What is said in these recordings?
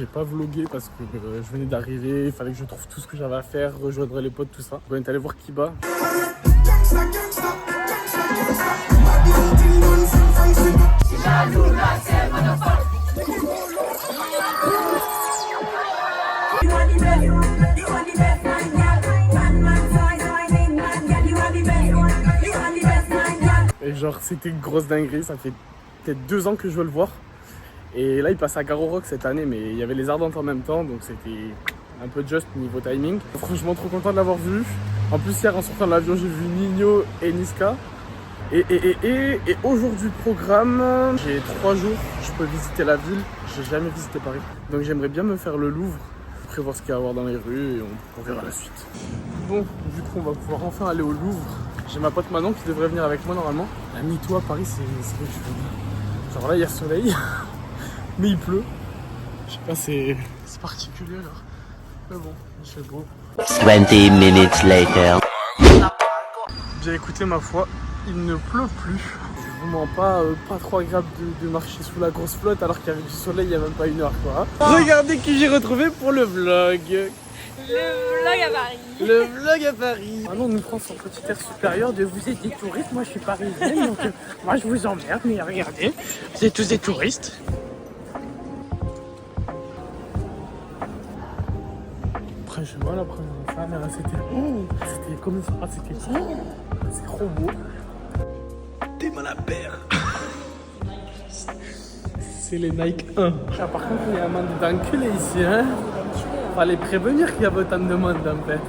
j'ai pas vlogué parce que je venais d'arriver, il fallait que je trouve tout ce que j'avais à faire, rejoindre les potes, tout ça. On est allé voir Kiba. Et genre c'était une grosse dinguerie, ça fait peut-être 2 ans que je veux le voir. Et là il passe à Garo Rock cette année, mais il y avait les Ardentes en même temps, donc c'était un peu juste niveau timing. Franchement trop content de l'avoir vu. En plus hier en sortant de l'avion j'ai vu Nino et Niska. Et aujourd'hui programme, j'ai 3 jours, je peux visiter la ville, j'ai jamais visité Paris. Donc j'aimerais bien me faire le Louvre, prévoir ce qu'il y a à voir dans les rues et on verra la suite. Bon, du coup on va pouvoir enfin aller au Louvre. J'ai ma pote Manon qui devrait venir avec moi normalement. La mytho à Paris c'est que tu veux dire. Genre là il y a soleil, mais il pleut. Je sais pas, c'est particulier là. Mais bon, il fait beau. 20 minutes later. Bien écoutez ma foi, il ne pleut plus. Je vous mens pas, pas trop agréable de marcher sous la grosse flotte alors qu'il y avait du soleil il y a même pas 1 heure quoi. Regardez qui j'ai retrouvé pour le vlog. Le vlog à Paris. Le vlog à Paris. Manon nous prend son petit air supérieur de vous êtes des touristes, moi je suis parisienne donc moi je vous emmerde mais regardez, vous êtes tous des touristes. Après je vois la première fois, mais c'était comme ça, c'est trop beau. T'es mal à paire. C'est les Nike 1. Ah, par contre il y a un monde d'enculés ici hein. Fallait prévenir qu'il y avait autant de monde en fait.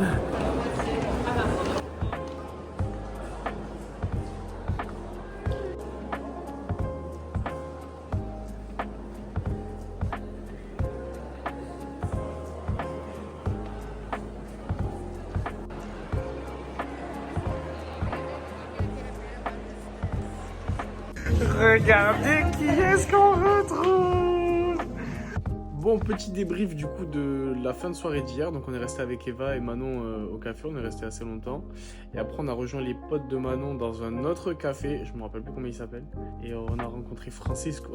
Regardez qui est-ce qu'on retrouve. Bon, petit débrief du coup de la fin de soirée d'hier. Donc on est resté avec Eva et Manon au café, on est resté assez longtemps. Et après on a rejoint les potes de Manon dans un autre café, je me rappelle plus comment il s'appelle. Et on a rencontré Francisco.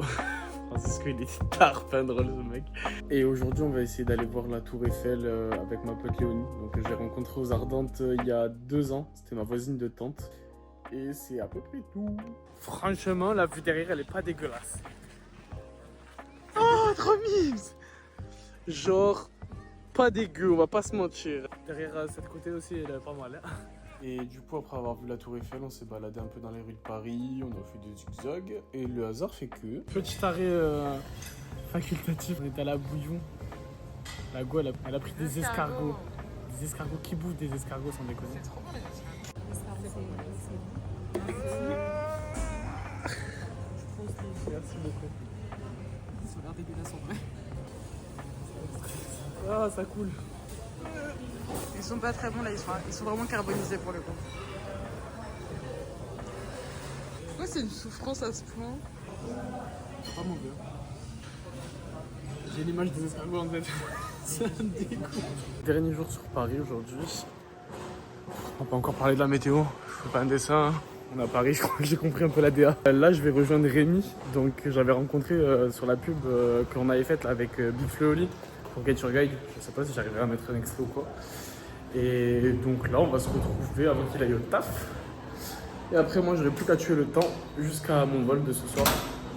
Francisco il était tard, pas drôle ce mec. Et aujourd'hui on va essayer d'aller voir la tour Eiffel avec ma pote Léonie. Donc je l'ai rencontrée aux Ardentes il y a 2 ans, c'était ma voisine de tante. Et c'est à peu près tout. Franchement, la vue derrière, elle est pas dégueulasse. Oh, trop mise. Genre, pas dégueu, on va pas se mentir. Derrière cette côté aussi, elle est pas mal. Hein. Et du coup, après avoir vu la tour Eiffel, on s'est baladé un peu dans les rues de Paris, on a fait des zigzags. Et le hasard fait que... Petit arrêt facultatif, on est à la Bouillon. La go, elle a pris des escargots. Des escargots qui bouffent des escargots sans déconner. C'est trop bon les escargots. Merci beaucoup. Ils ont l'air dégueulasses en vrai. Ah, ça coule. Ils sont pas très bons là, ils sont vraiment carbonisés pour le coup. Pourquoi c'est une souffrance à ce point? C'est pas mauvais. J'ai l'image des escargots en tête. C'est un dégoût. Dernier jour sur Paris aujourd'hui. On peut encore parler de la météo. Je fais pas un dessin. On est à Paris, je crois que j'ai compris un peu la DA. Là, je vais rejoindre Rémi, donc j'avais rencontré sur la pub qu'on avait faite avec Big Flo Oli pour Get Your Guide. Je sais pas si j'arriverai à mettre un extrait ou quoi. Et donc là, on va se retrouver avant qu'il aille au taf. Et après, moi, j'aurai plus qu'à tuer le temps jusqu'à mon vol de ce soir.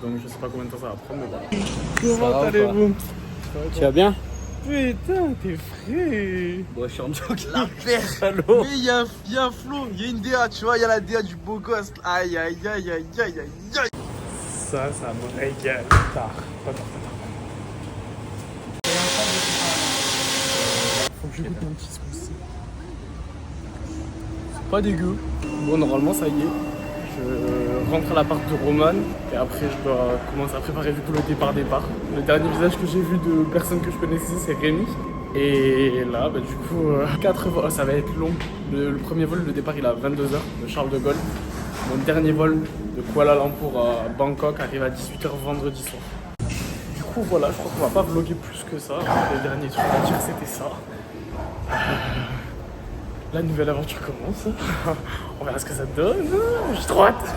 Donc je sais pas combien de temps ça va prendre, mais voilà. Comment allez-vous? Tu vas bien? Putain, t'es frais. Bon, je suis en joke. La paire. Mais il y a un flow, il y a une DA, tu vois, il y a la DA du beau gosse. Aïe aïe aïe aïe aïe aïe aïe. Ça me régale. Tard. Faut que je goûte mon petit smoothie. C'est pas dégueu. Bon, normalement, ça y est. Je rentre à l'appart de Roman et après je dois commencer à préparer du coup le départ. Le dernier visage que j'ai vu de personne que je connaissais, c'est Rémi. Et là, bah, du coup, 4 vols, ça va être long. Le premier vol, le départ, il est à 22h de Charles de Gaulle. Mon dernier vol de Kuala Lumpur à Bangkok arrive à 18h vendredi soir. Du coup, voilà, je crois qu'on va pas vlogger plus que ça. Les derniers trucs à dire, c'était ça. La nouvelle aventure commence. On verra ce que ça donne. J'ai trop hâte.